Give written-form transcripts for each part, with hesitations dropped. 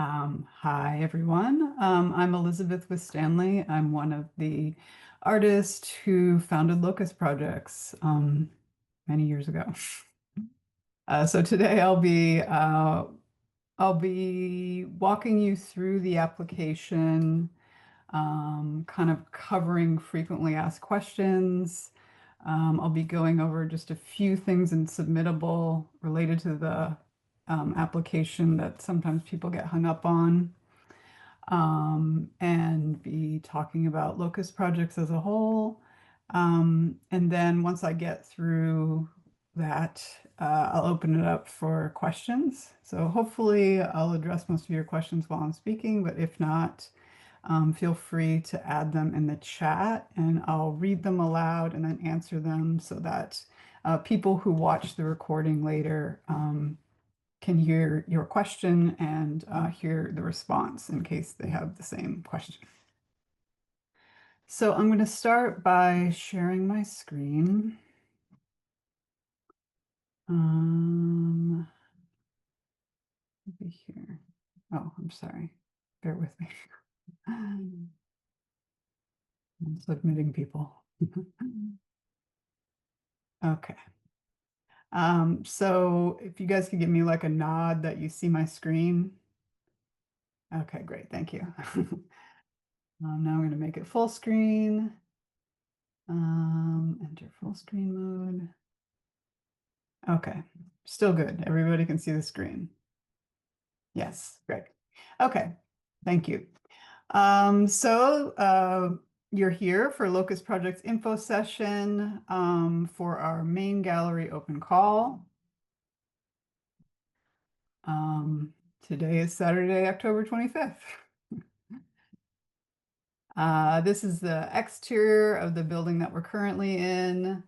Hi, everyone. I'm Elizabeth Withstandley. I'm one of the artists who founded Locust Projects many years ago. So today I'll be walking you through the application, kind of covering frequently asked questions. I'll be going over just a few things in submittable related to the application that sometimes people get hung up on, and be talking about Locust projects as a whole. And then once I get through that, I'll open it up for questions. So hopefully I'll address most of your questions while I'm speaking, but if not, feel free to add them in the chat and I'll read them aloud and then answer them so that people who watch the recording later can hear your question and hear the response in case they have the same question. So I'm going to start by sharing my screen. Maybe here. Oh, I'm sorry. Bear with me. I'm submitting people. Okay. So if you guys could give me like a nod that you see my screen. Okay, great. Thank you. Now I'm going to make it full screen. Enter full screen mode. Okay, still good. Everybody can see the screen. Yes, great. Okay, thank you. You're here for Locust Projects info session for our main gallery open call. Today is Saturday, October 25th. This is the exterior of the building that we're currently in.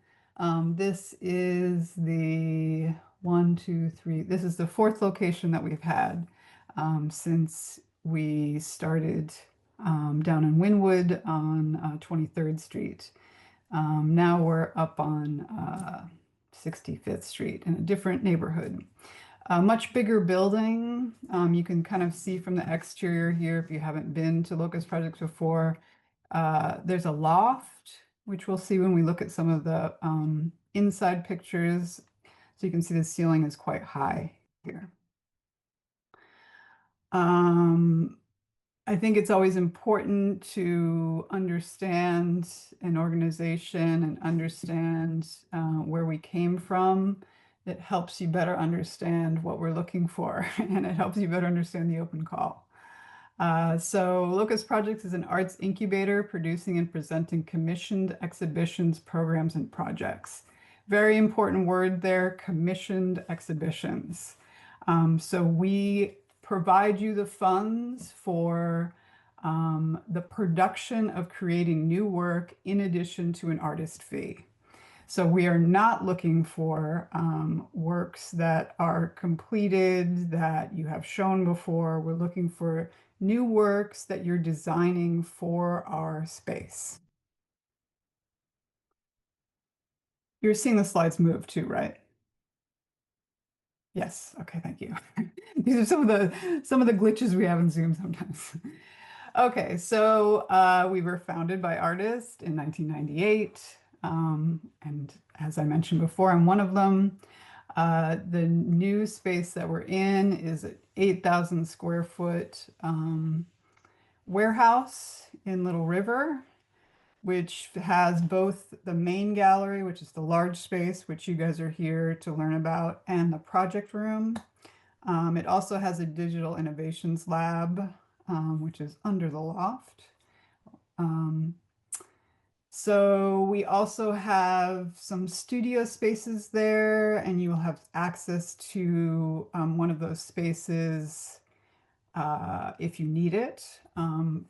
This is the one, two, three. This is the fourth location that we've had since we started down in Wynwood on 23rd Street. Now we're up on 65th Street in a different neighborhood. A much bigger building. You can kind of see from the exterior here, if you haven't been to Locust Projects before, there's a loft, which we'll see when we look at some of the inside pictures. So you can see the ceiling is quite high here. I think it's always important to understand an organization and understand where we came from. It helps you better understand what we're looking for, and it helps you better understand the open call. So Locust Projects is an arts incubator producing and presenting commissioned exhibitions, programs, and projects. Very important word there, commissioned exhibitions. So we provide you the funds for the production of creating new work in addition to an artist fee. So we are not looking for works that are completed, that you have shown before. We're looking for new works that you're designing for our space. You're seeing the slides move too, right? Yes. Okay, thank you. These are some of the glitches we have in Zoom sometimes. Okay, so we were founded by artists in 1998. And as I mentioned before, I'm one of them. The new space that we're in is an 8,000 square foot warehouse in Little River, which has both the main gallery, which is the large space, which you guys are here to learn about, and the project room. It also has a digital innovations lab, which is under the loft. So we also have some studio spaces there, and you will have access to one of those spaces if you need it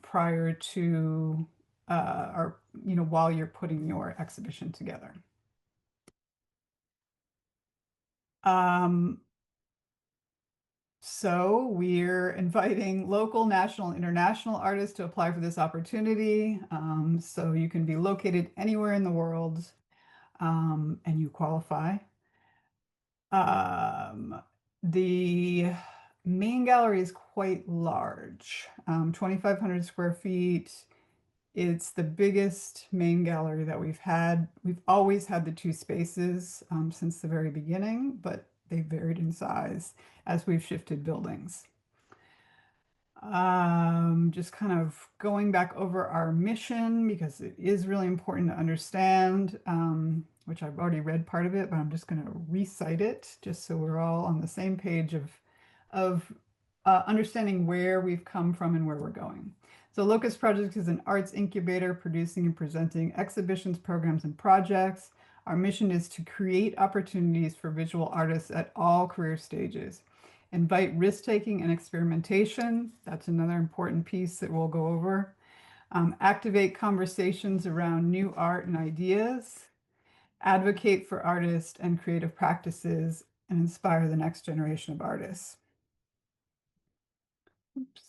prior to or while you're putting your exhibition together. Um, So we're inviting local, national, and international artists to apply for this opportunity. So you can be located anywhere in the world, and you qualify. The main gallery is quite large, 2,500 square feet. It's the biggest main gallery that we've had. We've always had the two spaces since the very beginning, but they varied in size as we've shifted buildings. Just kind of going back over our mission because it is really important to understand, which I've already read part of it, but I'm just going to recite it just so we're all on the same page of understanding where we've come from and where we're going. So Locust Projects is an arts incubator producing and presenting exhibitions, programs, and projects. Our mission is to create opportunities for visual artists at all career stages. Invite risk-taking and experimentation. That's another important piece that we'll go over. Activate conversations around new art and ideas. Advocate for artists and creative practices and inspire the next generation of artists. Oops.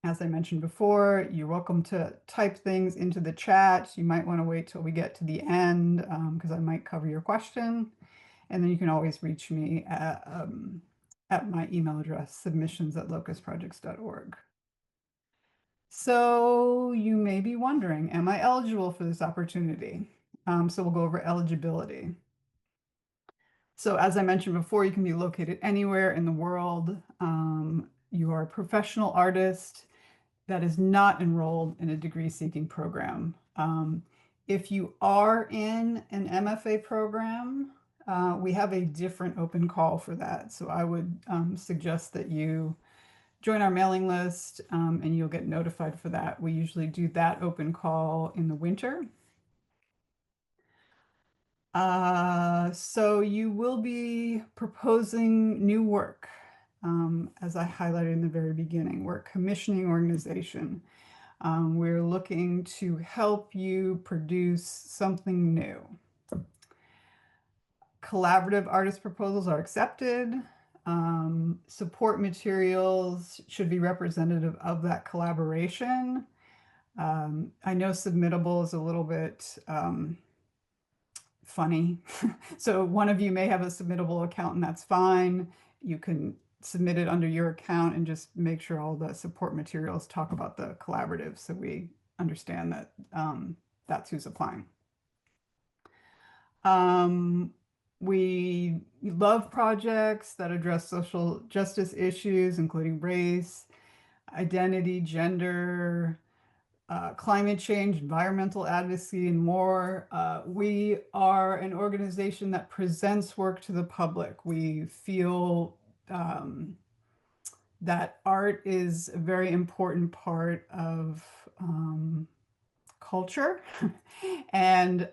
As I mentioned before, you're welcome to type things into the chat. You might want to wait till we get to the end because I might cover your question. And then you can always reach me at my email address, submissions@locustprojects.org. So you may be wondering, am I eligible for this opportunity? So we'll go over eligibility. So as I mentioned before, you can be located anywhere in the world. You are a professional artist that is not enrolled in a degree-seeking program. If you are in an MFA program, we have a different open call for that. So I would suggest that you join our mailing list and you'll get notified for that. We usually do that open call in the winter. So you will be proposing new work. As I highlighted in the very beginning, we're a commissioning organization. We're looking to help you produce something new. Collaborative artist proposals are accepted. Support materials should be representative of that collaboration. I know submittable is a little bit funny. So one of you may have a submittable account and that's fine. You can submit it under your account and just make sure all the support materials talk about the collaborative so we understand that that's who's applying. We love projects that address social justice issues, including race, identity, gender, climate change, environmental advocacy, and more. We are an organization that presents work to the public. We feel that art is a very important part of culture. And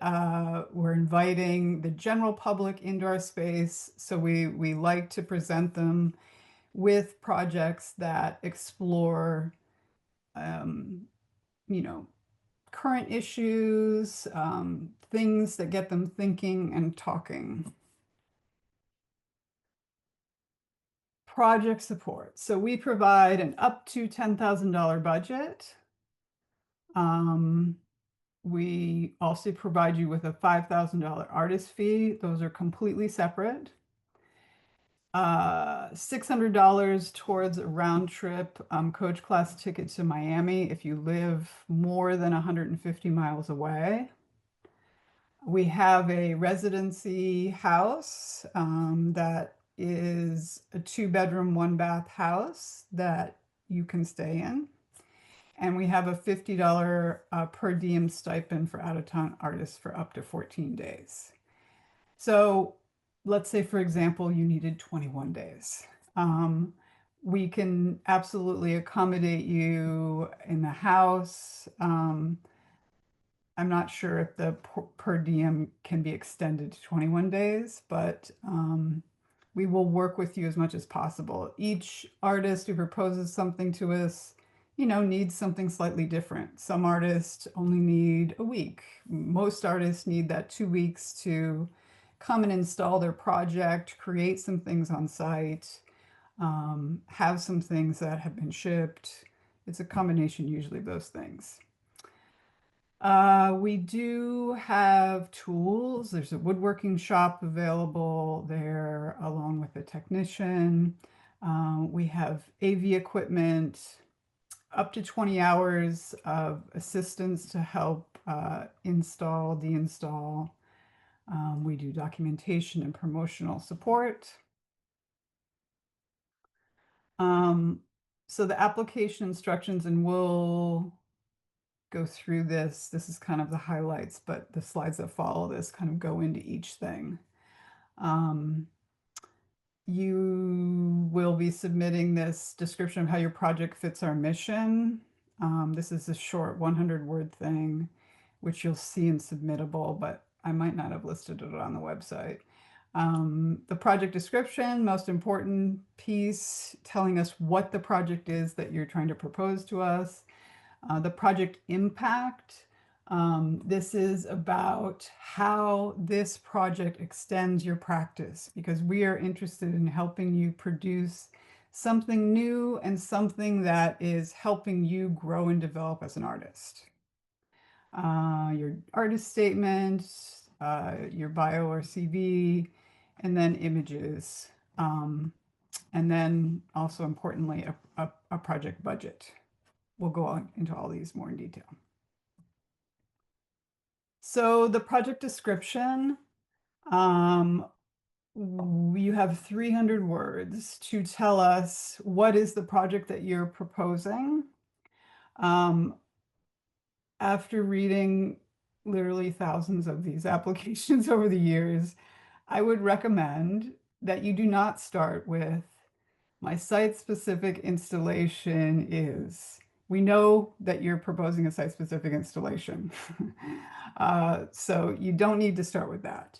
we're inviting the general public into our space. So we like to present them with projects that explore, you know, current issues, things that get them thinking and talking. Project support. So we provide an up to $10,000 budget. We also provide you with a $5,000 artist fee. Those are completely separate. $600 towards a round trip coach class ticket to Miami if you live more than 150 miles away. We have a residency house that is a 2-bedroom, 1-bath house that you can stay in. And we have a $50 per diem stipend for out-of-town artists for up to 14 days. So let's say, for example, you needed 21 days. We can absolutely accommodate you in the house. I'm not sure if the per diem can be extended to 21 days, but we will work with you as much as possible. Each artist who proposes something to us, you know, needs something slightly different. Some artists only need a week. Most artists need that 2 weeks to come and install their project, create some things on site, have some things that have been shipped. It's a combination usually of those things. We do have tools. There's a woodworking shop available there along with a technician. We have AV equipment, up to 20 hours of assistance to help install, deinstall. We do documentation and promotional support. Um, so the application instructions, and we'll go through this. This is kind of the highlights, but the slides that follow this kind of go into each thing. Um, you will be submitting this description of how your project fits our mission. This is a short 100-word thing, which you'll see in submittable, but I might not have listed it on the website. The project description, most important piece, telling us what the project is that you're trying to propose to us. The project impact. This is about how this project extends your practice, because we are interested in helping you produce something new and something that is helping you grow and develop as an artist. Your artist statement, your bio or CV, and then images. And then also importantly, a project budget. We'll go on into all these more in detail. So the project description, um, you have 300 words to tell us what is the project that you're proposing. Um, After reading literally thousands of these applications over the years, I would recommend that you do not start with my site-specific installation is. We know that you're proposing a site-specific installation. So you don't need to start with that.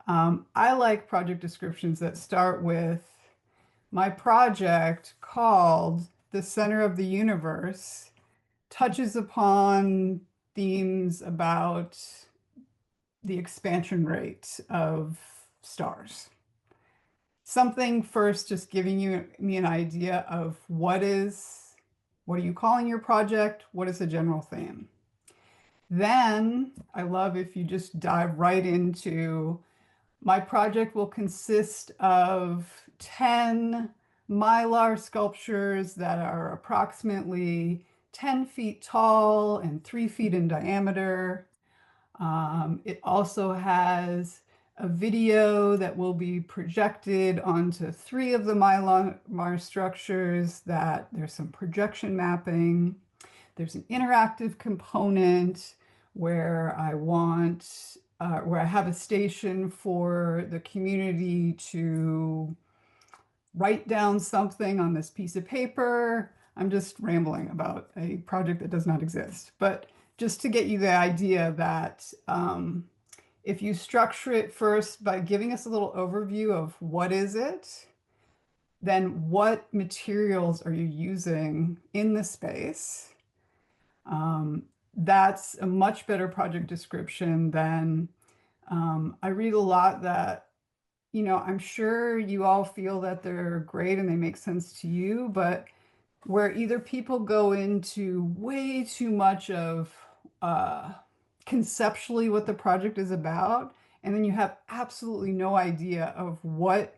I like project descriptions that start with my project called The Center of the Universe touches upon themes about the expansion rate of stars. Something first, just giving me an idea of what are you calling your project? What is the general theme? Then I love if you just dive right into my project will consist of 10 mylar sculptures that are approximately 10 feet tall and 3 feet in diameter. It also has a video that will be projected onto 3 of the mylar structures, that there's some projection mapping. There's an interactive component where where I have a station for the community to write down something on this piece of paper. I'm just rambling about a project that does not exist, but just to get you the idea that if you structure it first by giving us a little overview of what is it, then what materials are you using in the space? That's a much better project description than I read a lot that, I'm sure you all feel that they're great and they make sense to you, but where either people go into way too much of uh, conceptually what the project is about, and then you have absolutely no idea of what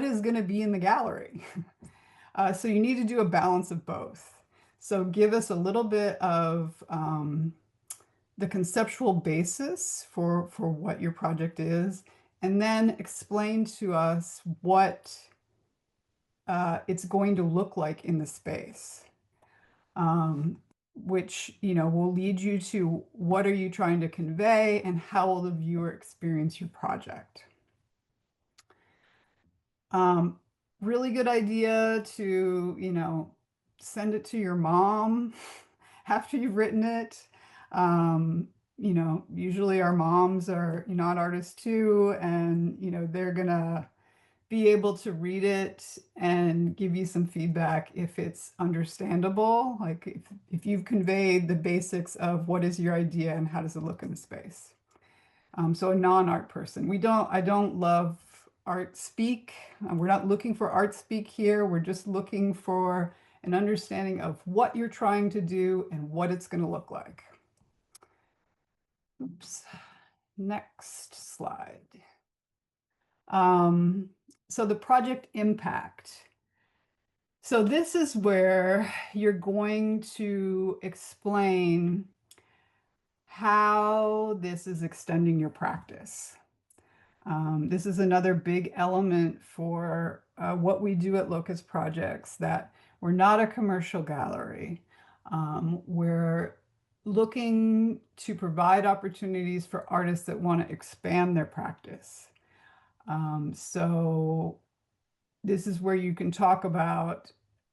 is going to be in the gallery. So you need to do a balance of both. So give us a little bit of the conceptual basis for what your project is, and then explain to us what it's going to look like in the space, which will lead you to what are you trying to convey and how will the viewer experience your project. Really good idea to send it to your mom after you've written it. Usually our moms are not artists too, and they're gonna be able to read it and give you some feedback if it's understandable, like if you've conveyed the basics of what is your idea and how does it look in the space. So a non-art person. I don't love art speak. We're not looking for art speak here. We're just looking for an understanding of what you're trying to do and what it's going to look like. Oops. Next slide. So the project impact. So this is where you're going to explain how this is extending your practice. This is another big element for what we do at Locust Projects, that we're not a commercial gallery. We're looking to provide opportunities for artists that want to expand their practice. So this is where you can talk about,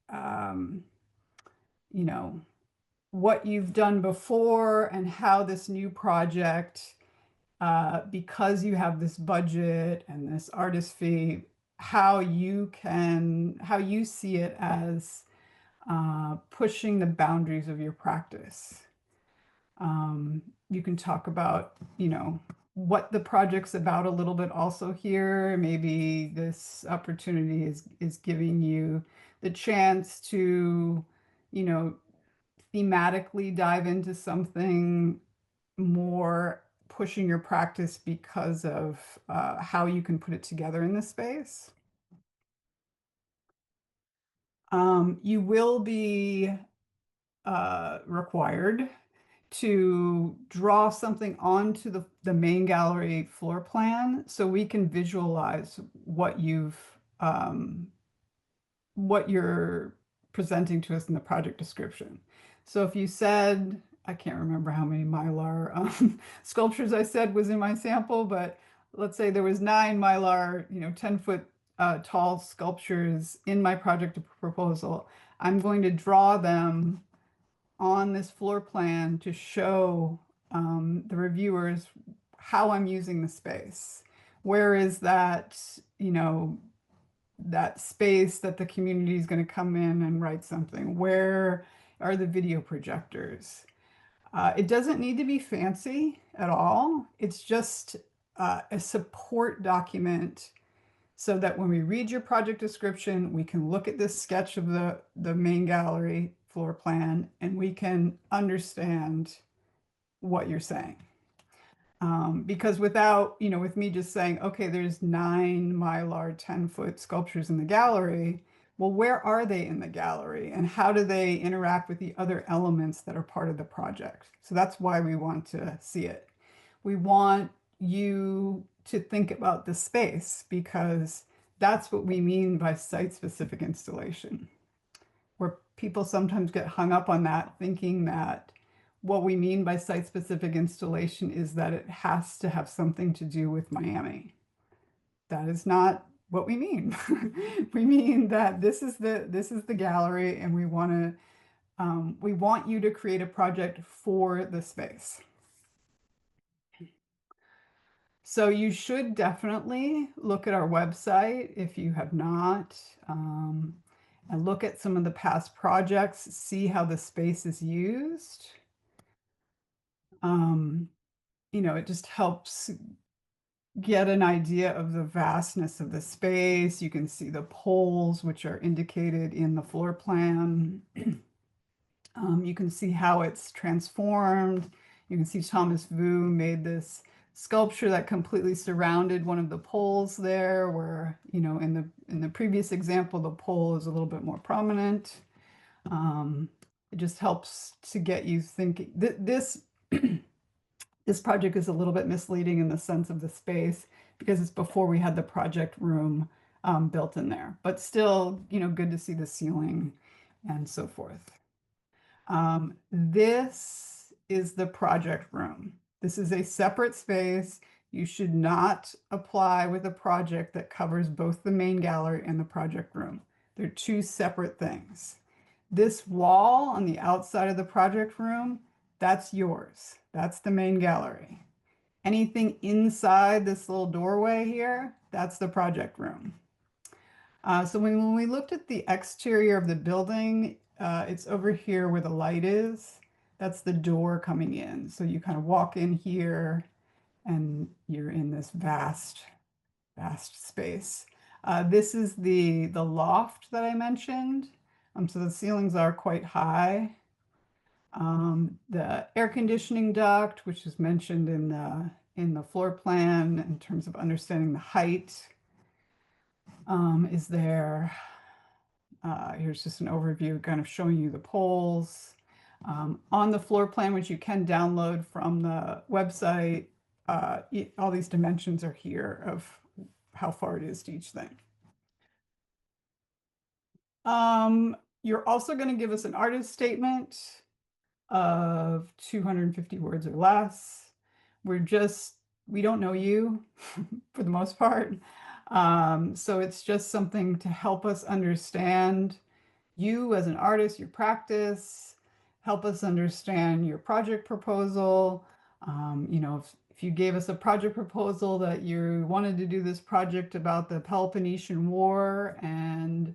um, you know, what you've done before and how this new project, because you have this budget and this artist fee, how you see it as pushing the boundaries of your practice. You can talk about, what the project's about a little bit also here. Maybe this opportunity is giving you the chance to, you know, thematically dive into something more, pushing your practice because of how you can put it together in this space. You will be required to draw something onto the main gallery floor plan so we can visualize what you're presenting to us in the project description. So if you said, I can't remember how many Mylar sculptures I said was in my sample, but let's say there was 9 Mylar, 10-foot tall sculptures in my project proposal. I'm going to draw them on this floor plan to show the reviewers how I'm using the space. Where is that, that space that the community is going to come in and write something? Where are the video projectors? It doesn't need to be fancy at all. It's just a support document so that when we read your project description, we can look at this sketch of the main gallery floor plan and we can understand what you're saying. Because without, with me just saying, okay, there's 9 Mylar 10-foot sculptures in the gallery, well, where are they in the gallery and how do they interact with the other elements that are part of the project? So that's why we want to see it. We want you to think about the space because that's what we mean by site-specific installation, where people sometimes get hung up on that, thinking that what we mean by site-specific installation is that it has to have something to do with Miami. That is not what we mean. We mean that this is the gallery, and we want you to create a project for the space. So you should definitely look at our website if you have not, and look at some of the past projects, see how the space is used. Um, it just helps get an idea of the vastness of the space. You can see the poles, which are indicated in the floor plan. You can see how it's transformed. You can see Thomas Vu made this sculpture that completely surrounded one of the poles there, where, in the previous example, the pole is a little bit more prominent. It just helps to get you thinking. This project is a little bit misleading in the sense of the space because it's before we had the project room built in there, but still, good to see the ceiling and so forth. This is the project room. This is a separate space. You should not apply with a project that covers both the main gallery and the project room. They're two separate things. This wall on the outside of the project room, that's yours. That's the main gallery. Anything inside this little doorway here, that's the project room. So when we looked at the exterior of the building, it's over here where the light is. That's the door coming in. So you kind of walk in here and you're in this vast, vast space. This is the loft that I mentioned. So the ceilings are quite high. The air conditioning duct, which is mentioned in the floor plan in terms of understanding the height, is there. Here's just an overview, kind of showing you the poles. On the floor plan, which you can download from the website, all these dimensions are here of how far it is to each thing. You're also going to give us an artist statement of 250 words or less. We're just, we don't know you for the most part. So it's just something to help us understand you as an artist, your practice, help us understand your project proposal. If you gave us a project proposal that you wanted to do this project about the Peloponnesian War, and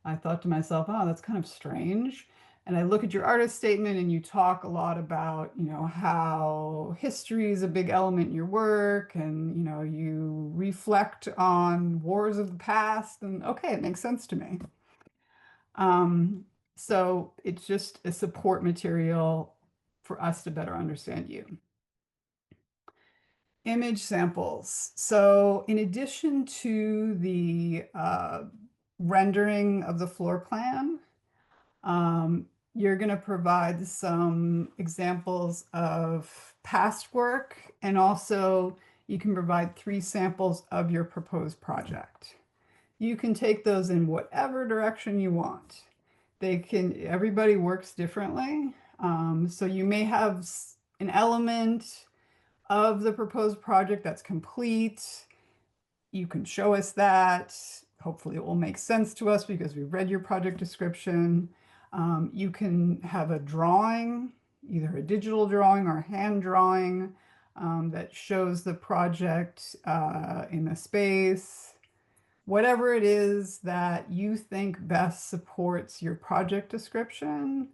I thought to myself, oh, that's kind of strange. And I look at your artist statement and you talk a lot about, how history is a big element in your work and, you reflect on wars of the past and okay, it makes sense to me. Um, so it's just a support material for us to better understand you. Image samples. So in addition to the rendering of the floor plan, you're going to provide some examples of past work, and also you can provide 3 samples of your proposed project. You can take those in whatever direction you want. Everybody works differently. So you may have an element of the proposed project that's complete. You can show us that. Hopefully it will make sense to us because we've read your project description. You can have a drawing, either a digital drawing or a hand drawing that shows the project in the space. Whatever it is that you think best supports your project description,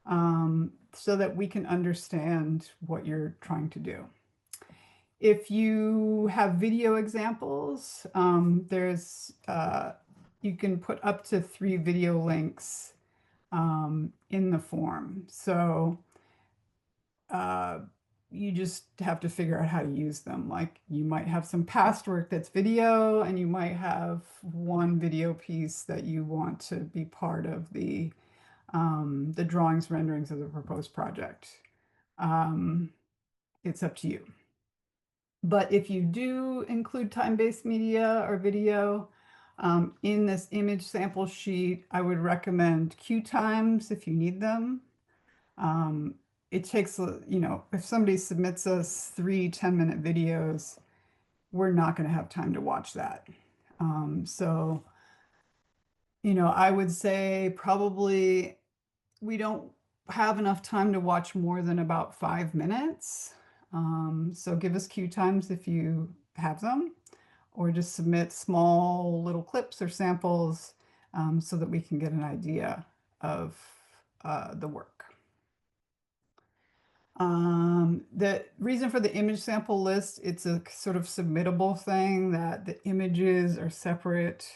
so that we can understand what you're trying to do. If you have video examples, you can put up to 3 video links in the form. So uh, you just have to figure out how to use them. Like you might have some past work that's video, and you might have one video piece that you want to be part of the drawings renderings of the proposed project. It's up to you. But if you do include time-based media or video in this image sample sheet, I would recommend queue times if you need them. It takes, if somebody submits us 3 10-minute videos, we're not going to have time to watch that. So, I would say probably we don't have enough time to watch more than about 5 minutes. So give us queue times if you have them, or just submit small little clips or samples so that we can get an idea of the work. The reason for the image sample list, it's a sort of submittable thing that the images are separate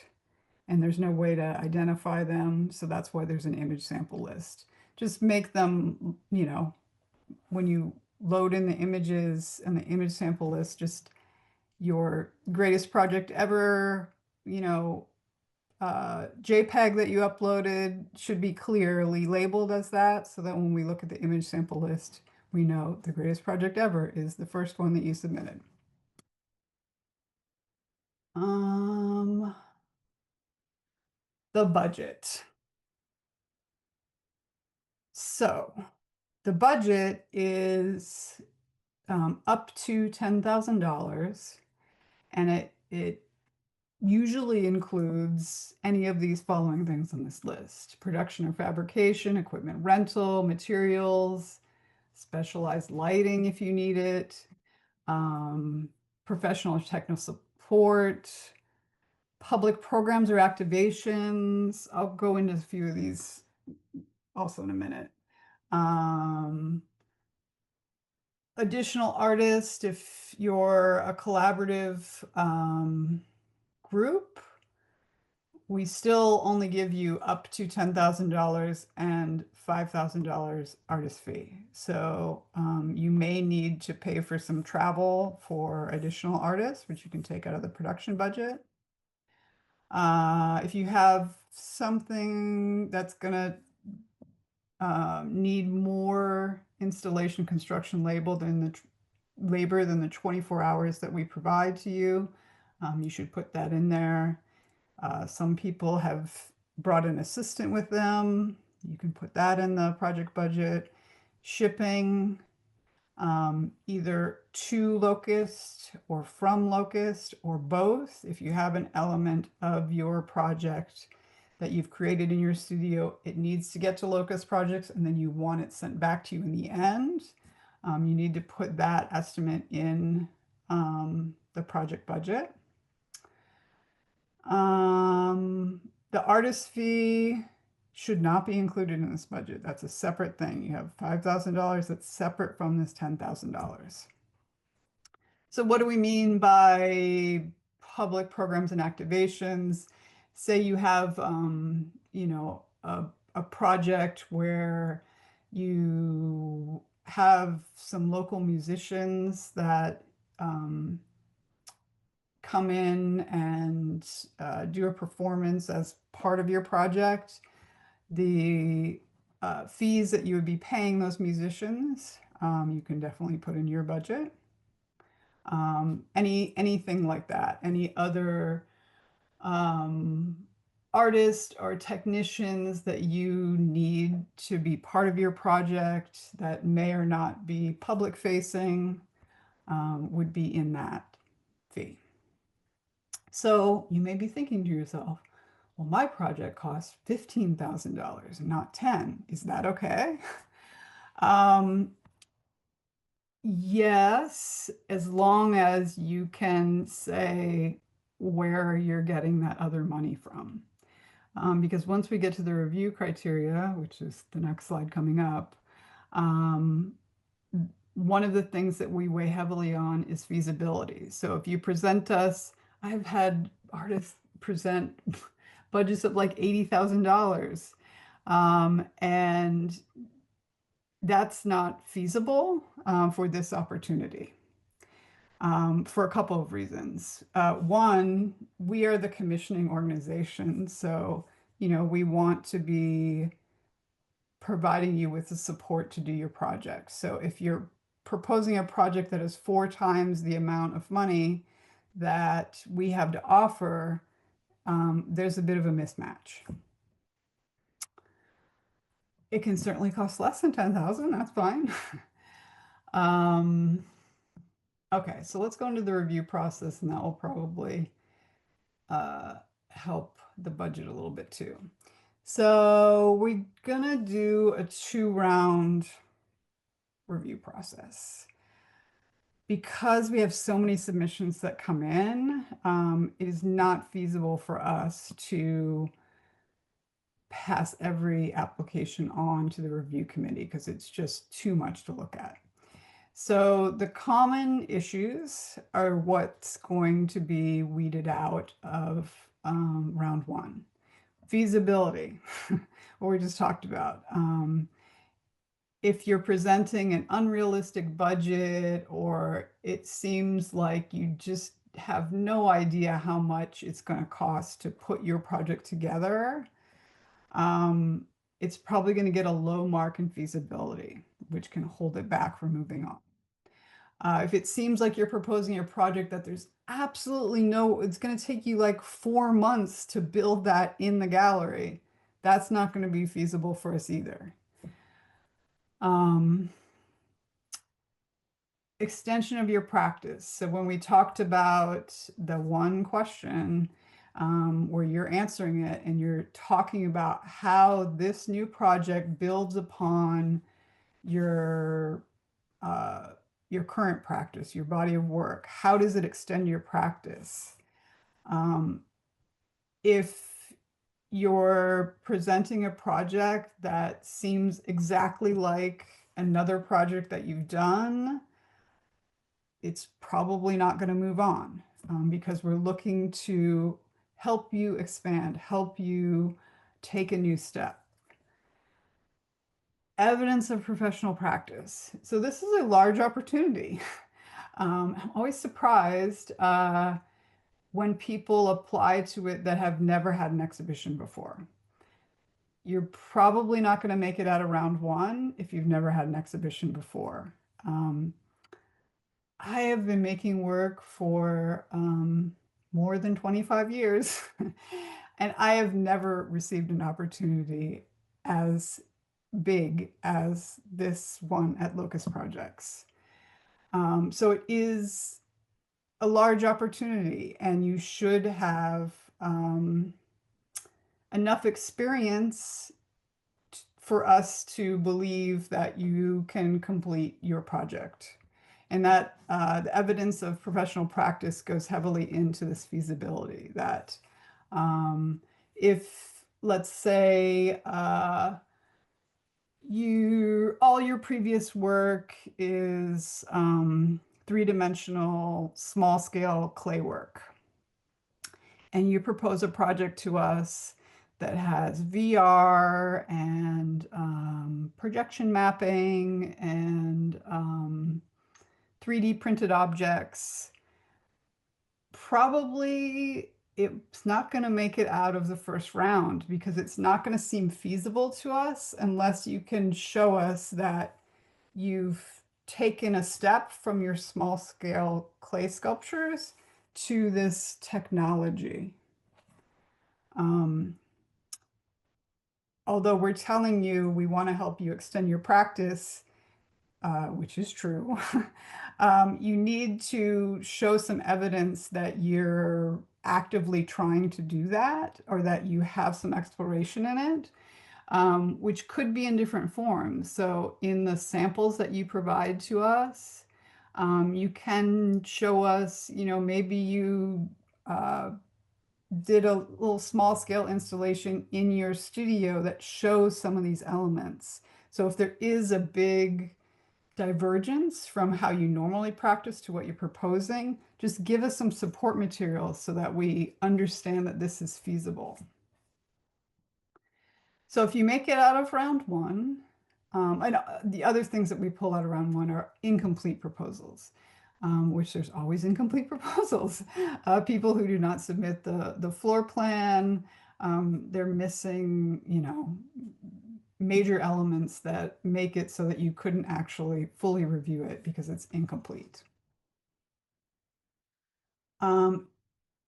and there's no way to identify them. So that's why there's an image sample list. Just make them, when you load in the images and the image sample list, just your greatest project ever, JPEG that you uploaded should be clearly labeled as that, so that when we look at the image sample list, we know the greatest project ever is the first one that you submitted. The budget. So the budget is up to $10,000, and it usually includes any of these following things on this list: production or fabrication, equipment rental, materials, specialized lighting if you need it, professional or technical support, public programs or activations. I'll go into a few of these also in a minute. Additional artists, if you're a collaborative group, we still only give you up to $10,000 and $5,000 artist fee. So you may need to pay for some travel for additional artists, which you can take out of the production budget. If you have something that's going to need more installation construction labor than the 24 hours that we provide to you, you should put that in there. Some people have brought an assistant with them. You can put that in the project budget. Shipping, either to Locust or from Locust or both. If you have an element of your project that you've created in your studio, it needs to get to Locust Projects and then you want it sent back to you in the end. You need to put that estimate in the project budget. The artist fee should not be included in this budget. That's a separate thing. You have $5,000 that's separate from this $10,000. So what do we mean by public programs and activations? Say you have, a project where you have some local musicians that come in and do a performance as part of your project. The fees that you would be paying those musicians, you can definitely put in your budget. Anything like that, any other um, artists or technicians that you need to be part of your project that may or not be public facing would be in that fee. So you may be thinking to yourself, well, my project costs $15,000 and not 10. Is that okay? Um, Yes, as long as you can say where you're getting that other money from. Because once we get to the review criteria, which is the next slide coming up, um, one of the things that we weigh heavily on is feasibility. So if you present us, I've had artists present budgets of like $80,000. And that's not feasible for this opportunity for a couple of reasons. One, we are the commissioning organization, so we want to be providing you with the support to do your project. So if you're proposing a project that is 4 times the amount of money that we have to offer, there's a bit of a mismatch. It can certainly cost less than 10,000, that's fine. Okay, so let's go into the review process and that will probably help the budget a little bit too. So we're gonna do a 2-round review process. Because we have so many submissions that come in, it is not feasible for us to pass every application on to the review committee because it's just too much to look at. So the common issues are what's going to be weeded out of round 1. Feasibility, what we just talked about. If you're presenting an unrealistic budget or it seems like you just have no idea how much it's going to cost to put your project together, it's probably going to get a low mark in feasibility, which can hold it back from moving on. If it seems like you're proposing a project that there's absolutely it's going to take you like 4 months to build that in the gallery, that's not going to be feasible for us either. Extension of your practice. So when we talked about the one question where you're answering it and you're talking about how this new project builds upon your current practice, your body of work, how does it extend your practice? If you're presenting a project that seems exactly like another project that you've done, it's probably not going to move on because we're looking to help you expand, help you take a new step. Evidence of professional practice. So this is a large opportunity. I'm always surprised when people apply to it that have never had an exhibition before. You're probably not going to make it out of round one if you've never had an exhibition before. Um, I have been making work for more than 25 years, and I have never received an opportunity as big as this one at Locust Projects. So it is a large opportunity, and you should have enough experience for us to believe that you can complete your project. And that the evidence of professional practice goes heavily into this feasibility. That if, let's say, all your previous work is three-dimensional, small-scale clay work, and you propose a project to us that has VR and projection mapping and 3D printed objects, probably it's not going to make it out of the first round because it's not going to seem feasible to us unless you can show us that you've taken a step from your small scale clay sculptures to this technology. Um, Although we're telling you we want to help you extend your practice, which is true, you need to show some evidence that you're actively trying to do that or that you have some exploration in it, which could be in different forms. So in the samples that you provide to us, you can show us, maybe you did a little small scale installation in your studio that shows some of these elements. So if there is a big divergence from how you normally practice to what you're proposing, just give us some support materials so that we understand that this is feasible. So if you make it out of round one, and the other things that we pull out of round one are incomplete proposals, which there's always incomplete proposals. People who do not submit the floor plan, they're missing, major elements that make it so that you couldn't actually fully review it because it's incomplete.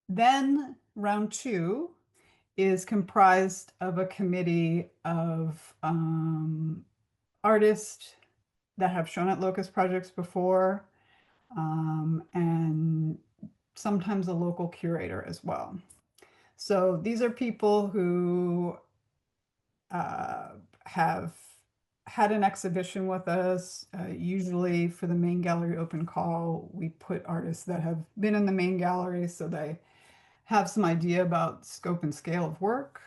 Then round two is comprised of a committee of artists that have shown at Locust Projects before, and sometimes a local curator as well. So these are people who have had an exhibition with us. Usually for the main gallery open call, we put artists that have been in the main gallery so they have some idea about scope and scale of work.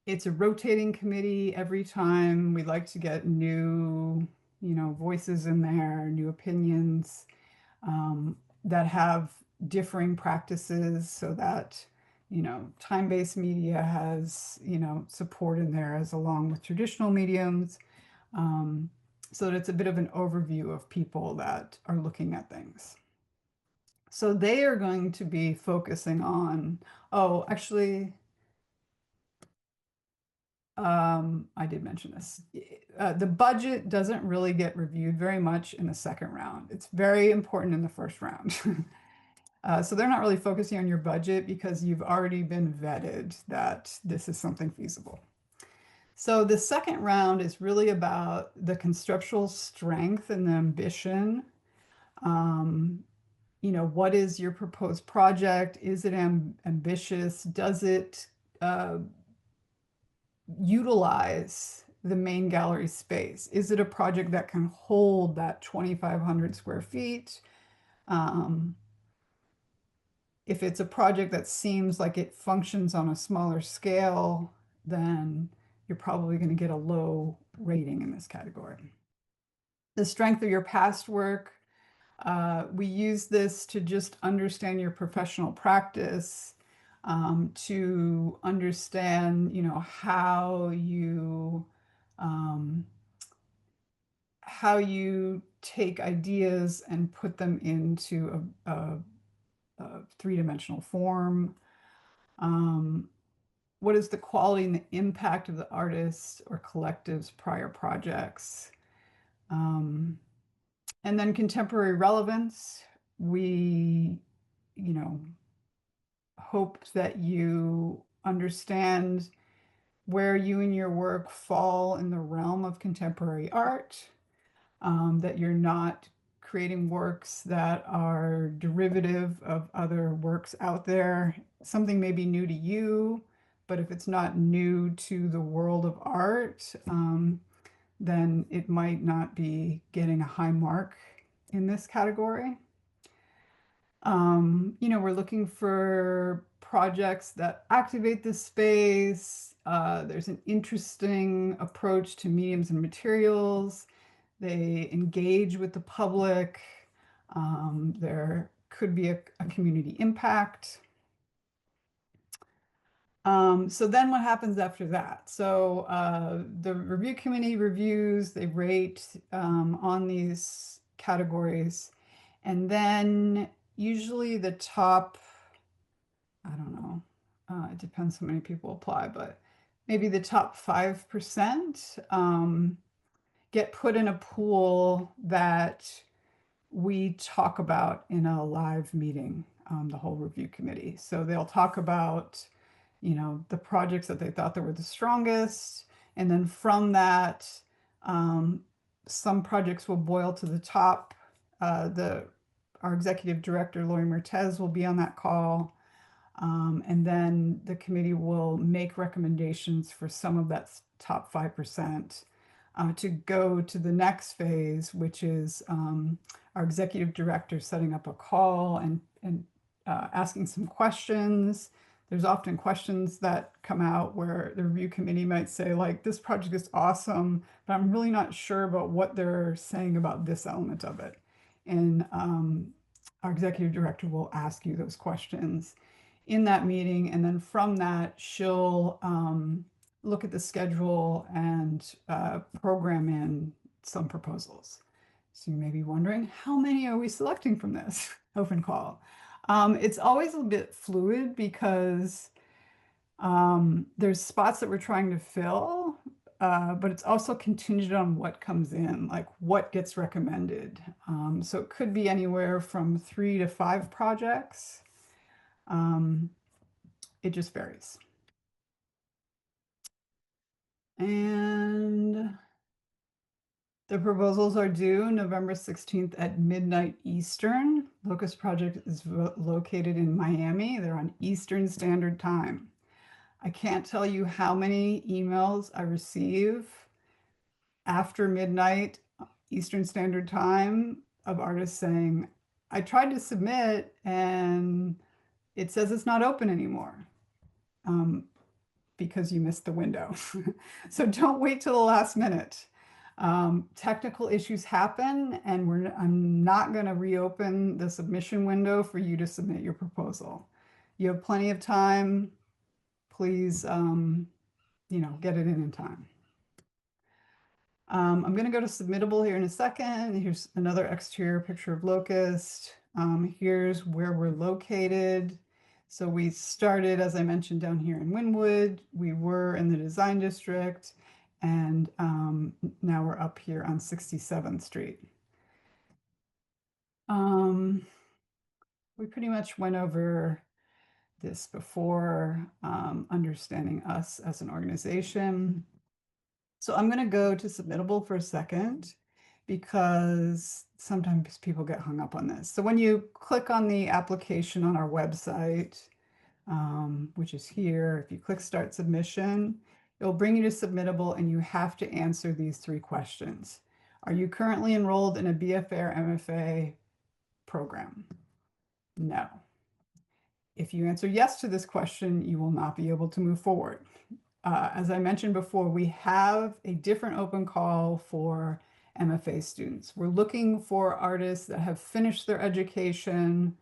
It's a rotating committee every time. We like to get new, voices in there, new opinions that have differing practices so that, time-based media has, support in there as along with traditional mediums, so that it's a bit of an overview of people that are looking at things. So they are going to be focusing on, oh, actually, I did mention this. The budget doesn't really get reviewed very much in the second round. It's very important in the first round. So they're not really focusing on your budget because you've already been vetted that this is something feasible. So the second round is really about the conceptual strength and the ambition. What is your proposed project? Is it ambitious? Does it utilize the main gallery space? Is it a project that can hold that 2,500 square feet? If it's a project that seems like it functions on a smaller scale, then you're probably going to get a low rating in this category. The strength of your past work, we use this to just understand your professional practice, to understand, how you take ideas and put them into three-dimensional form. Um, what is the quality and the impact of the artist or collective's prior projects? Um, and then contemporary relevance. We, you know, hope that you understand where you and your work fall in the realm of contemporary art, that you're not creating works that are derivative of other works out there. Something may be new to you, but if it's not new to the world of art, then it might not be getting a high mark in this category. We're looking for projects that activate the space. There's an interesting approach to mediums and materials. They engage with the public. There could be a community impact. So then what happens after that? So the review committee reviews, they rate on these categories. And then usually the top, I don't know, it depends how many people apply, but maybe the top 5% get put in a pool that we talk about in a live meeting, the whole review committee. So they'll talk about, the projects that they thought that were the strongest. And then from that, um, some projects will boil to the top. Our executive director, Lori Mertez, will be on that call. And then the committee will make recommendations for some of that top 5% to go to the next phase, which is our executive director setting up a call and asking some questions. There's often questions that come out where the review committee might say, like, this project is awesome, but I'm really not sure about what they're saying about this element of it. And our executive director will ask you those questions in that meeting. And then from that, she'll look at the schedule and program in some proposals. So you may be wondering, how many are we selecting from this open call? It's always a bit fluid because there's spots that we're trying to fill, but it's also contingent on what comes in, like what gets recommended. So it could be anywhere from 3 to 5 projects. It just varies. And the proposals are due November 16th at midnight Eastern. Locust Project is located in Miami. They're on Eastern Standard Time. I can't tell you how many emails I receive after midnight Eastern Standard Time of artists saying, I tried to submit and it says it's not open anymore. Because you missed the window. So don't wait till the last minute. Technical issues happen, and I'm not going to reopen the submission window for you to submit your proposal. You have plenty of time. Please, get it in time. I'm going to go to submittable here in a second. Here's another exterior picture of Locust. Here's where we're located. So we started, as I mentioned, down here in Wynwood. We were in the design district, and now we're up here on 67th Street. We pretty much went over this before, understanding us as an organization. So I'm going to go to submittable for a second because sometimes people get hung up on this. So when you click on the application on our website, which is here, if you click Start Submission, it'll bring you to submittable and you have to answer these 3 questions. Are you currently enrolled in a BFA or MFA program? No. If you answer yes to this question, you will not be able to move forward. As I mentioned before, we have a different open call for MFA students. We're looking for artists that have finished their education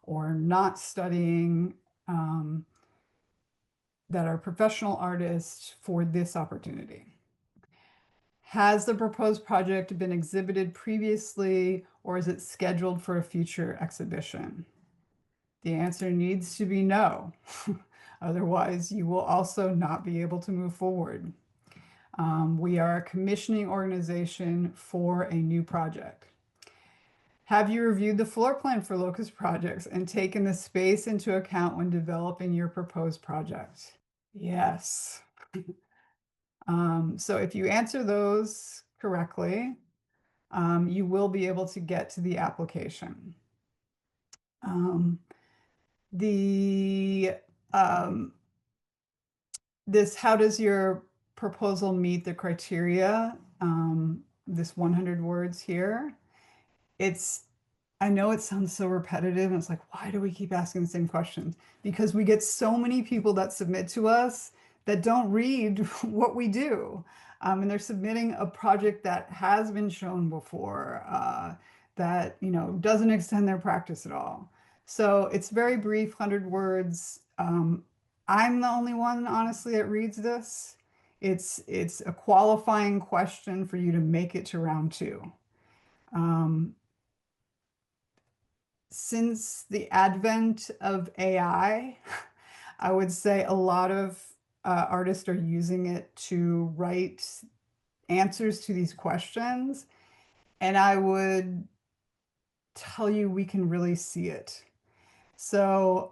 or not studying, that are professional artists for this opportunity. Has the proposed project been exhibited previously, or is it scheduled for a future exhibition? The answer needs to be no. Otherwise, you will also not be able to move forward. We are a commissioning organization for a new project. Have you reviewed the floor plan for Locust Projects and taken the space into account when developing your proposed project? Yes. So if you answer those correctly, you will be able to get to the application. Um, the um, this how does your proposal meet the criteria? This 100 words here. It's I know it sounds so repetitive, and it's like, why do we keep asking the same questions? Because we get so many people that submit to us that don't read what we do. And they're submitting a project that has been shown before, that, doesn't extend their practice at all. So it's very brief, 100 words. I'm the only one, honestly, that reads this. It's a qualifying question for you to make it to round two. Um, since the advent of AI, I would say a lot of artists are using it to write answers to these questions. And I would tell you we can really see it. So,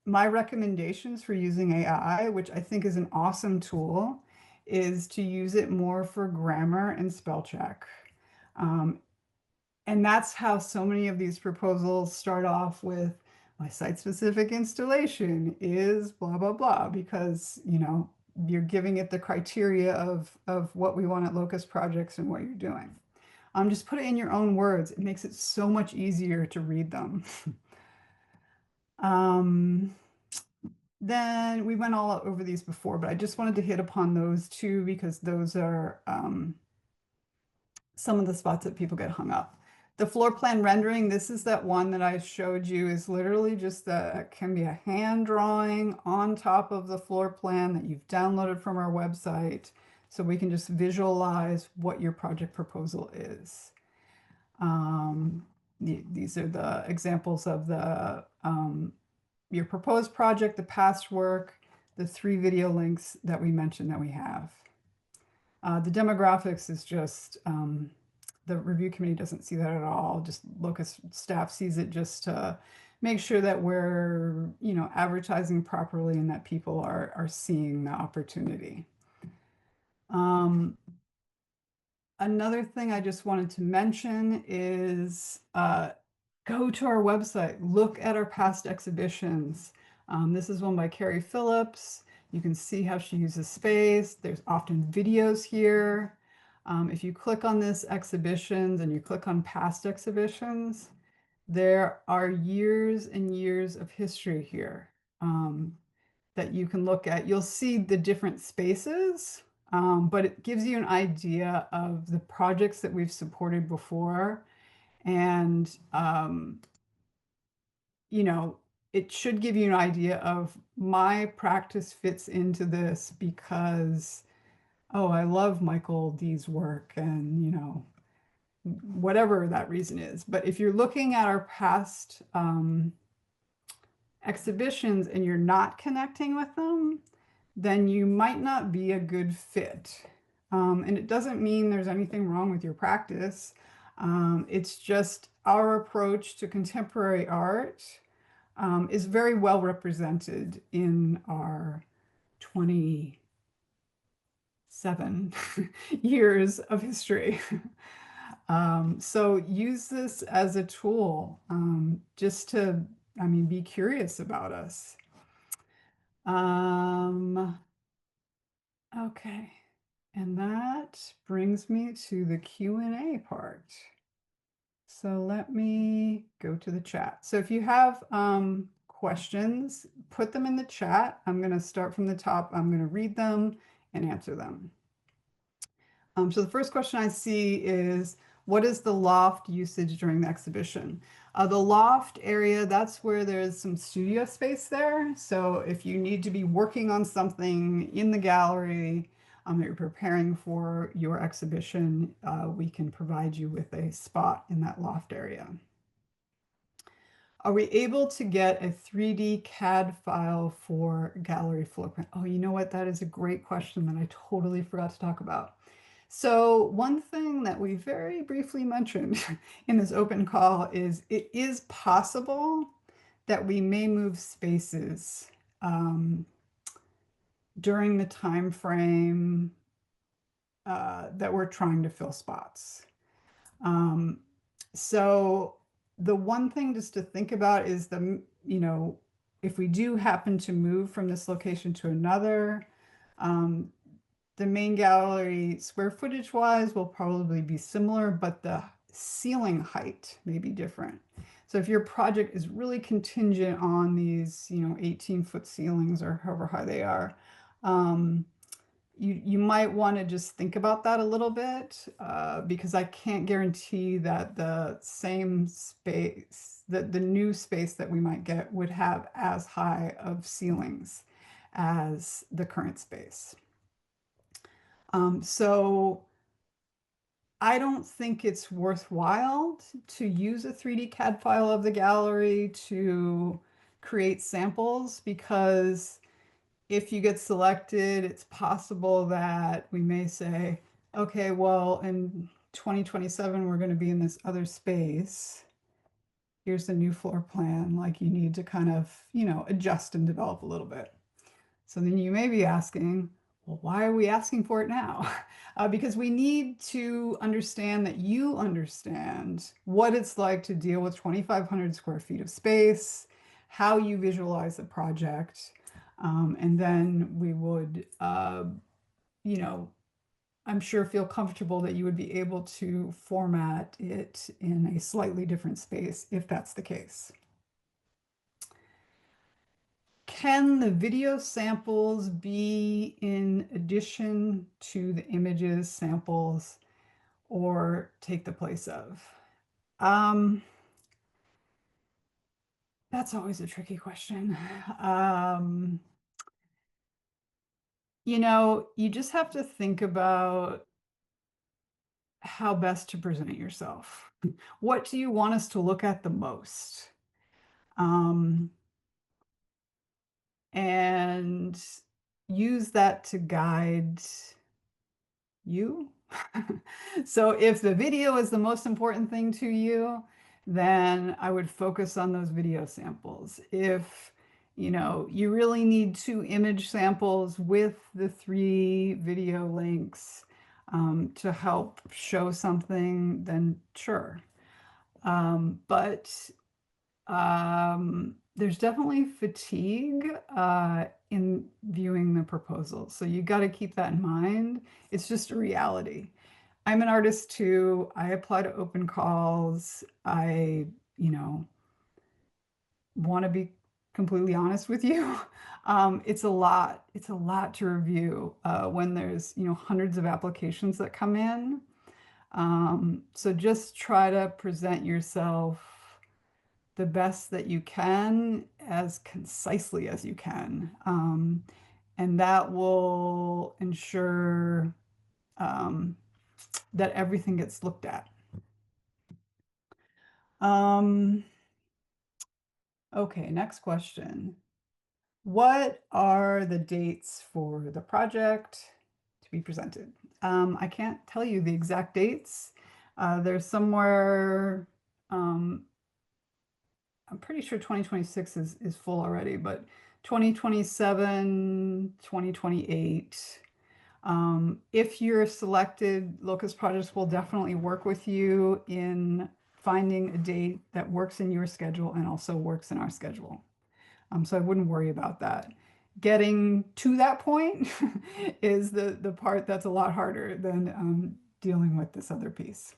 my recommendations for using AI, which I think is an awesome tool, is to use it more for grammar and spell check. Um, And that's how so many of these proposals start off with my site-specific installation is blah, blah, blah, because, you're giving it the criteria of what we want at Locust Projects and what you're doing. Just put it in your own words. It makes it so much easier to read them. Um, then we went all over these before, but I just wanted to hit upon those two because those are some of the spots that people get hung up. The floor plan rendering, this is that one that I showed you, is literally just can be a hand drawing on top of the floor plan that you've downloaded from our website. So we can just visualize what your project proposal is. These are the examples of your proposed project, the past work, the 3 video links that we mentioned that we have. The demographics is just, the review committee doesn't see that at all. Just Locust staff sees it just to make sure that we're, advertising properly and that people are seeing the opportunity. Another thing I just wanted to mention is go to our website, look at our past exhibitions. This is one by Carrie Phillips. You can see how she uses space. There's often videos here. If you click on this exhibitions and you click on past exhibitions, there are years and years of history here that you can look at. You'll see the different spaces, but it gives you an idea of the projects that we've supported before. And it should give you an idea of my practice fits into this because, oh, I love Michael D's work and, whatever that reason is. But if you're looking at our past exhibitions and you're not connecting with them, then you might not be a good fit. And it doesn't mean there's anything wrong with your practice. It's just our approach to contemporary art is very well represented in our 27 years of history. So use this as a tool just to, be curious about us. Okay, and that brings me to the Q&A part. So let me go to the chat. So if you have questions, put them in the chat. I'm going to start from the top. I'm going to read them and answer them. So the first question I see is, what is the loft usage during the exhibition? The loft area, that's where there's some studio space there. So if you need to be working on something in the gallery that you're preparing for your exhibition, we can provide you with a spot in that loft area. Are we able to get a 3D CAD file for gallery floor plan? Oh, you know what? That is a great question that I totally forgot to talk about. So one thing that we very briefly mentioned in this open call is it is possible that we may move spaces um, during the time frame that we're trying to fill spots. Um, so the one thing just to think about is if we do happen to move from this location to another, um, the main gallery square footage wise will probably be similar, but the ceiling height may be different. So if your project is really contingent on these, 18-foot ceilings or however high they are, um, you might want to just think about that a little bit because I can't guarantee that the same space, that the new space that we might get would have as high of ceilings as the current space. So I don't think it's worthwhile to use a 3D CAD file of the gallery to create samples because if you get selected, it's possible that we may say, okay, well, in 2027, we're going to be in this other space. Here's the new floor plan. Like you need to kind of, adjust and develop a little bit. So then you may be asking, well, why are we asking for it now? Because we need to understand that you understand what it's like to deal with 2,500 square feet of space, how you visualize the project, and then we would, you know, I'm sure feel comfortable that you would be able to format it in a slightly different space if that's the case. Can the video samples be in addition to the images samples or take the place of? Um, that's always a tricky question. Um, you just have to think about how best to present yourself. What do you want us to look at the most? Um, and use that to guide you. So if the video is the most important thing to you, then I would focus on those video samples. If you really need 2 image samples with the 3 video links to help show something, then sure. But there's definitely fatigue in viewing the proposal. So you got to keep that in mind. It's just a reality. I'm an artist too. I apply to open calls. I, want to be completely honest with you. It's a lot. It's a lot to review when there's, hundreds of applications that come in. So just try to present yourself the best that you can as concisely as you can. And that will ensure that everything gets looked at. Um, okay, next question. What are the dates for the project to be presented? I can't tell you the exact dates. There's somewhere I'm pretty sure 2026 is full already, but 2027, 2028. If you're selected, Locust Projects will definitely work with you in finding a date that works in your schedule and also works in our schedule. So I wouldn't worry about that. Getting to that point is the part that's a lot harder than dealing with this other piece.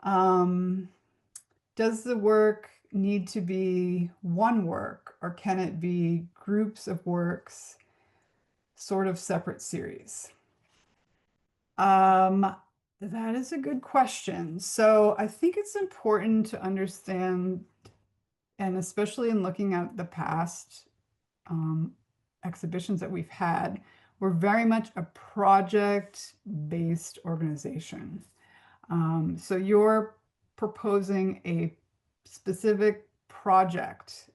Does the work need to be one work or can it be groups of works, sort of separate series? That is a good question. So I think it's important to understand, and especially in looking at the past exhibitions that we've had, we're very much a project-based organization. So you're proposing a specific project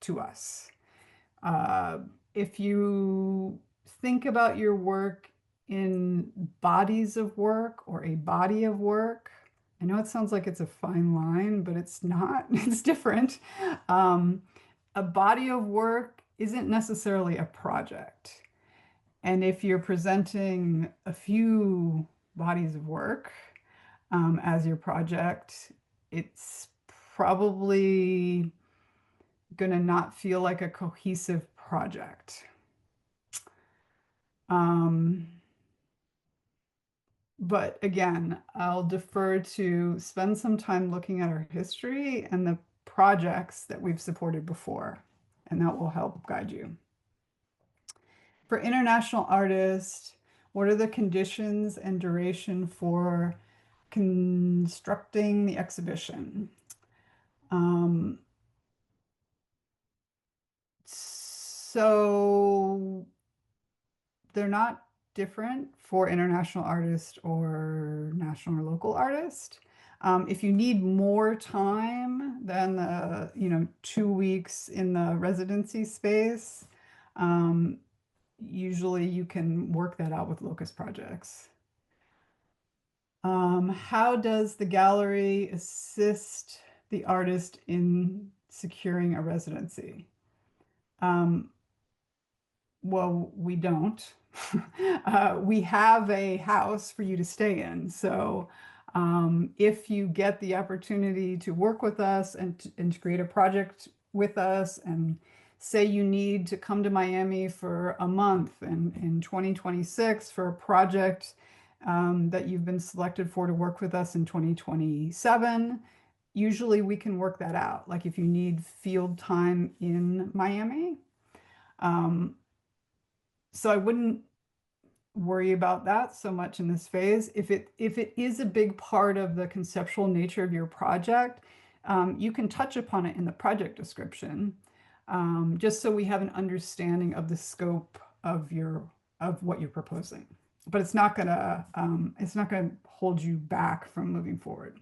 to us. Uh, if you think about your work in bodies of work or a body of work, I know it sounds like it's a fine line, but it's not. It's different. Um, a body of work isn't necessarily a project. And if you're presenting a few bodies of work as your project, it's probably going to not feel like a cohesive project. Um, but again, I'll defer to spend some time looking at our history and the projects that we've supported before, and that will help guide you. For international artists, what are the conditions and duration for constructing the exhibition? Um, so they're not different for international artist or national or local artist. If you need more time than the 2 weeks in the residency space, um, usually you can work that out with Locust Projects. How does the gallery assist the artist in securing a residency? Um, Well, we don't. We have a house for you to stay in. So if you get the opportunity to work with us and to create a project with us, and say you need to come to Miami for a month and in 2026 for a project that you've been selected for to work with us in 2027, usually we can work that out. Like if you need field time in Miami. Um, so I wouldn't worry about that so much in this phase. If it is a big part of the conceptual nature of your project, you can touch upon it in the project description, just so we have an understanding of the scope of what you're proposing. But it's not gonna hold you back from moving forward.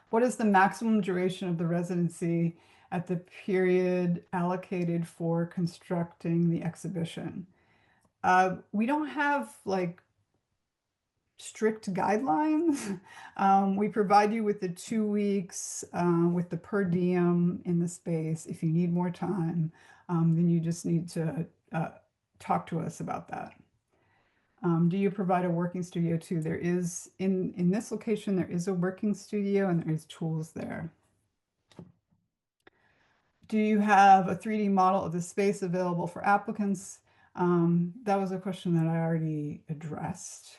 What is the maximum duration of the residency at the period allocated for constructing the exhibition? We don't have like strict guidelines. We provide you with the 2 weeks with the per diem in the space. If you need more time, then you just need to talk to us about that. Do you provide a working studio too? There is, in this location, there is a working studio and there is tools there. Do you have a 3D model of the space available for applicants? That was a question that I already addressed.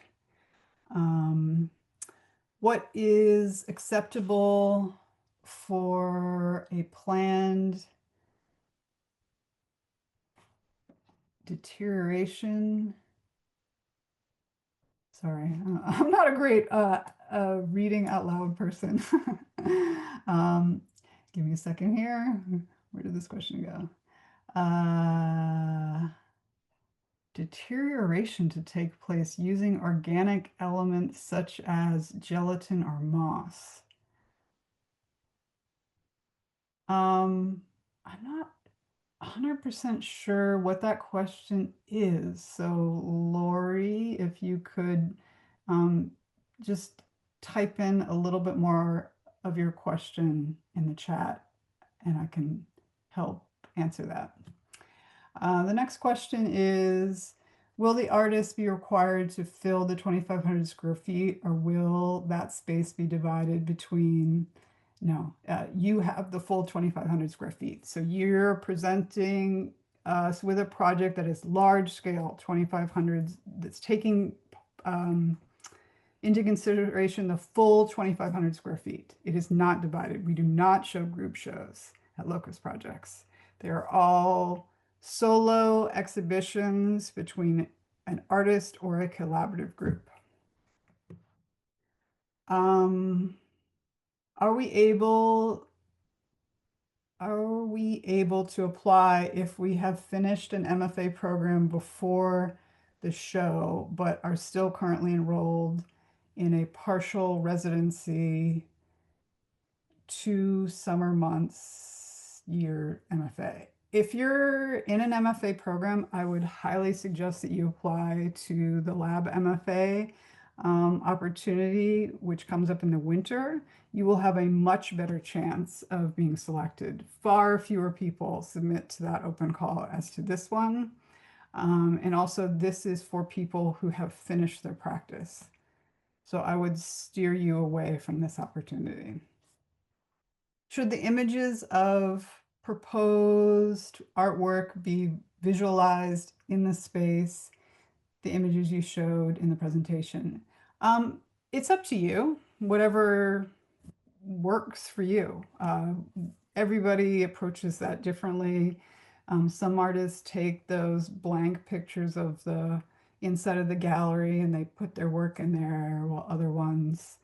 What is acceptable for a planned deterioration? Sorry, I'm not a great reading out loud person. um, Give me a second here. Where did this question go? Deterioration to take place using organic elements such as gelatin or moss. I'm not 100% sure what that question is. So, Lori, if you could um, just type in a little bit more of your question in the chat, and I can help answer that. The next question is, will the artist be required to fill the 2,500 square feet, or will that space be divided between? No, you have the full 2,500 square feet. So you're presenting us with a project that is large scale, 2,500, that's taking into consideration the full 2,500 square feet. It is not divided. We do not show group shows at Locust Projects. They are all solo exhibitions between an artist or a collaborative group. Are we able to apply if we have finished an MFA program before the show, but are still currently enrolled in a partial residency 2 summer months year MFA. If you're in an MFA program, I would highly suggest that you apply to the lab MFA opportunity, which comes up in the winter. You will have a much better chance of being selected. Far fewer people submit to that open call as to this one. And also, this is for people who have finished their practice. So I would steer you away from this opportunity. Should the images of proposed artwork be visualized in the space, the images you showed in the presentation? It's up to you, whatever works for you. Everybody approaches that differently. Some artists take those blank pictures of the inside of the gallery and they put their work in there, while other ones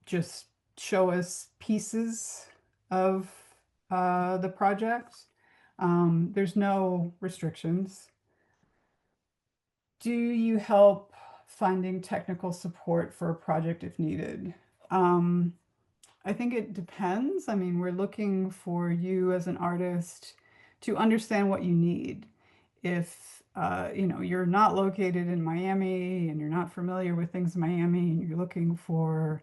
just show us pieces of the project. There's no restrictions. Do you help finding technical support for a project if needed? I think it depends. I mean, we're looking for you as an artist to understand what you need. If you're not located in Miami and you're not familiar with things in Miami and you're looking for,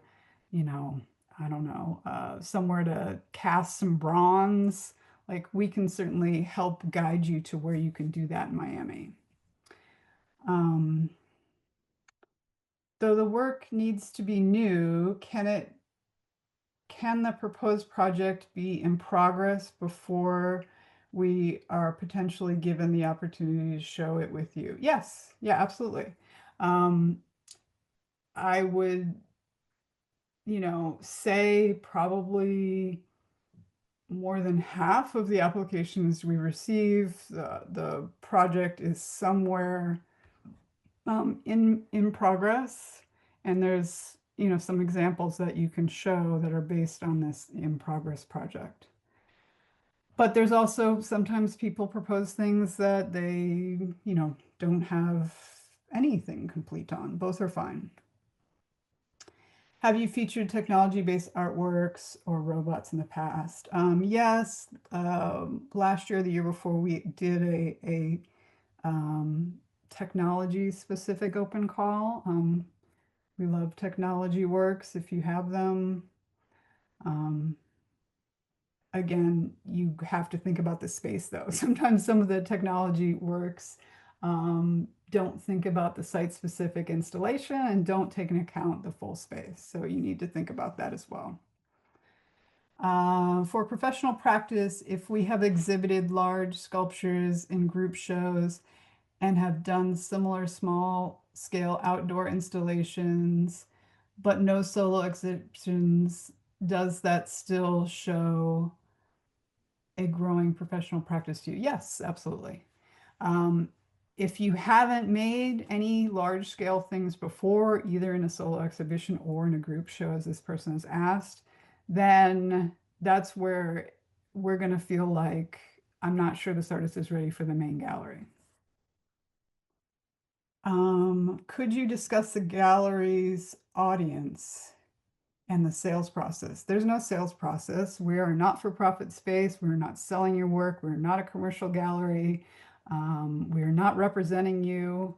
you know, I don't know, somewhere to cast some bronze, like we can certainly help guide you to where you can do that in Miami. Um, though the work needs to be new, can the proposed project be in progress before we are potentially given the opportunity to show it with you? Yes, yeah, absolutely. I would, say probably more than half of the applications we receive, the project is somewhere in progress, and there's some examples that you can show that are based on this in progress project. But there's also sometimes people propose things that they don't have anything complete on. Both are fine. Have you featured technology-based artworks or robots in the past? Yes. Last year, the year before, we did a technology-specific open call. We love technology works if you have them. Um, again, you have to think about the space though. Sometimes some of the technology works don't think about the site-specific installation and don't take into account the full space. So you need to think about that as well. For professional practice, if we have exhibited large sculptures in group shows and have done similar small scale outdoor installations, but no solo exhibitions, does that still show a growing professional practice to you? Yes, absolutely. If you haven't made any large scale things before, either in a solo exhibition or in a group show, as this person has asked, then that's where we're going to feel like, I'm not sure this artist is ready for the main gallery. Could you discuss the gallery's audience and the sales process? There's no sales process. We are a not-for-profit space. We're not selling your work. We're not a commercial gallery. We are not representing you.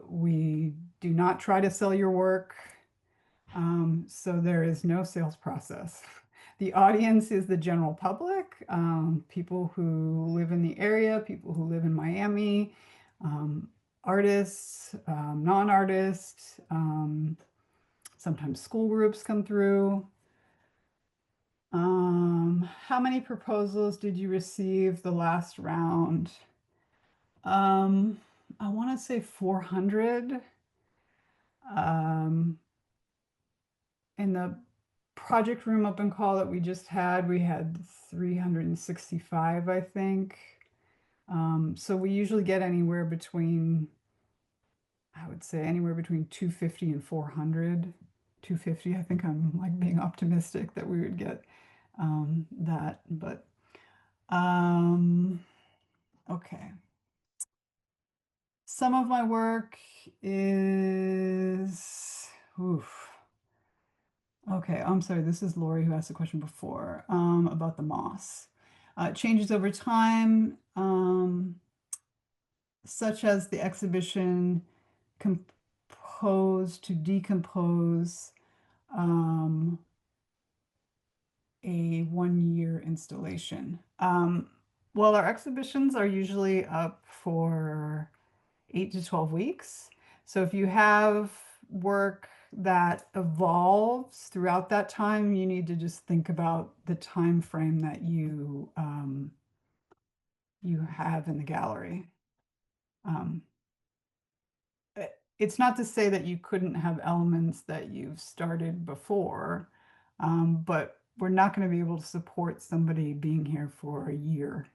We do not try to sell your work. So there is no sales process. The audience is the general public, people who live in the area, people who live in Miami, artists, non-artists, sometimes school groups come through. How many proposals did you receive the last round? I want to say 400. In the project room open call that we just had, we had 365, I think. So we usually get anywhere between, I would say anywhere between 250 and 400. 250, I think I'm like being optimistic that we would get that, but okay. Some of my work is, oof. Okay, I'm sorry. This is Lori who asked the question before about the moss. It changes over time, such as the exhibition compose to decompose, um, a 1 year installation. Well, our exhibitions are usually up for 8 to 12 weeks. So if you have work that evolves throughout that time, you need to just think about the time frame that you have in the gallery. Um, it's not to say that you couldn't have elements that you've started before, but we're not going to be able to support somebody being here for a year.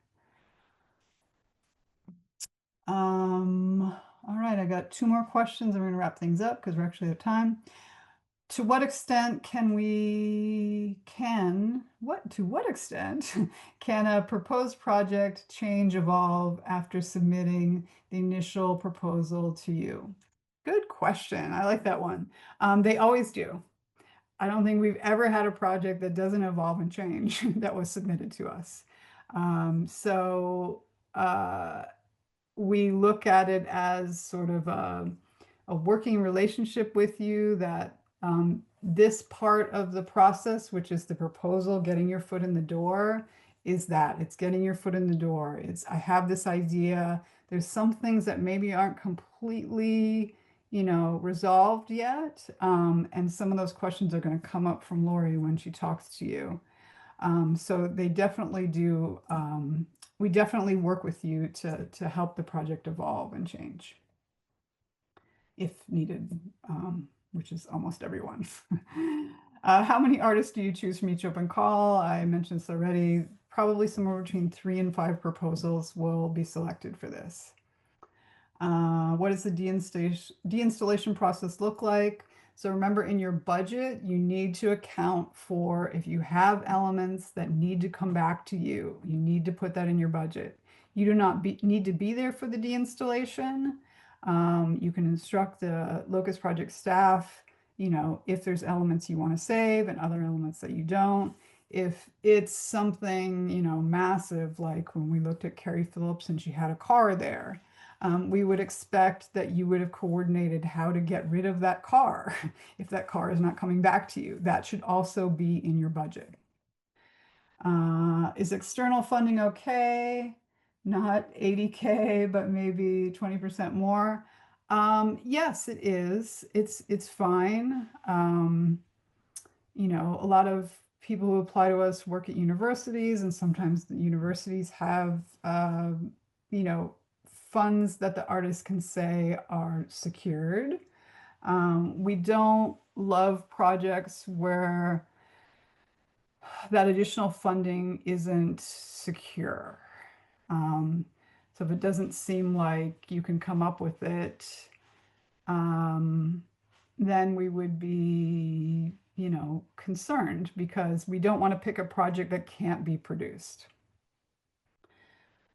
All right, I got two more questions. I'm going to wrap things up because we're actually out of time. To what extent to what extent can a proposed project change, evolve after submitting the initial proposal to you? Good question. I like that one. They always do. I don't think we've ever had a project that doesn't evolve and change that was submitted to us. So we look at it as sort of a working relationship with you that this part of the process, which is the proposal, getting your foot in the door, is that it's getting your foot in the door. It's, I have this idea. There's some things that maybe aren't completely, resolved yet. And some of those questions are going to come up from Lori when she talks to you. So they definitely do. We definitely work with you to help the project evolve and change if needed, which is almost everyone. How many artists do you choose from each open call? I mentioned this already. Probably somewhere between 3 and 5 proposals will be selected for this. What does the deinstallation process look like? So remember, in your budget, you need to account for if you have elements that need to come back to you. You need to put that in your budget. You do not need to be there for the deinstallation. You can instruct the Locust Project staff, if there's elements you want to save and other elements that you don't. If it's something, massive, like when we looked at Carrie Phillips and she had a car there, we would expect that you would have coordinated how to get rid of that car if that car is not coming back to you. That should also be in your budget. Is external funding okay? Not 80K, but maybe 20% more. Yes, it is. It's fine. A lot of people who apply to us work at universities, and sometimes the universities have, you know, funds that the artist can say are secured. We don't love projects where that additional funding isn't secure. Um, so if it doesn't seem like you can come up with it, um, then we would be, concerned because we don't want to pick a project that can't be produced.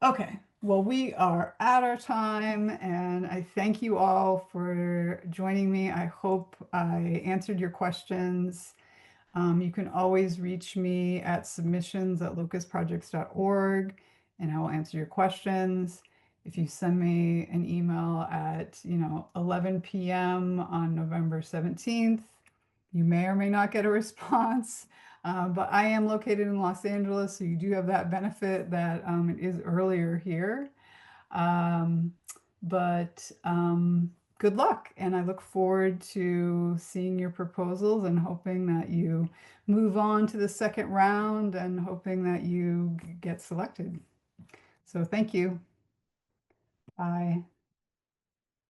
Okay, well, we are at our time, and I thank you all for joining me. I hope I answered your questions. You can always reach me at submissions@locustprojects.org, and I will answer your questions. If you send me an email at 11 p.m. on November 17th, you may or may not get a response. But I am located in Los Angeles, so you do have that benefit that it is earlier here. Um, but good luck, and I look forward to seeing your proposals and hoping that you move on to the second round and hoping that you get selected. So thank you. Bye.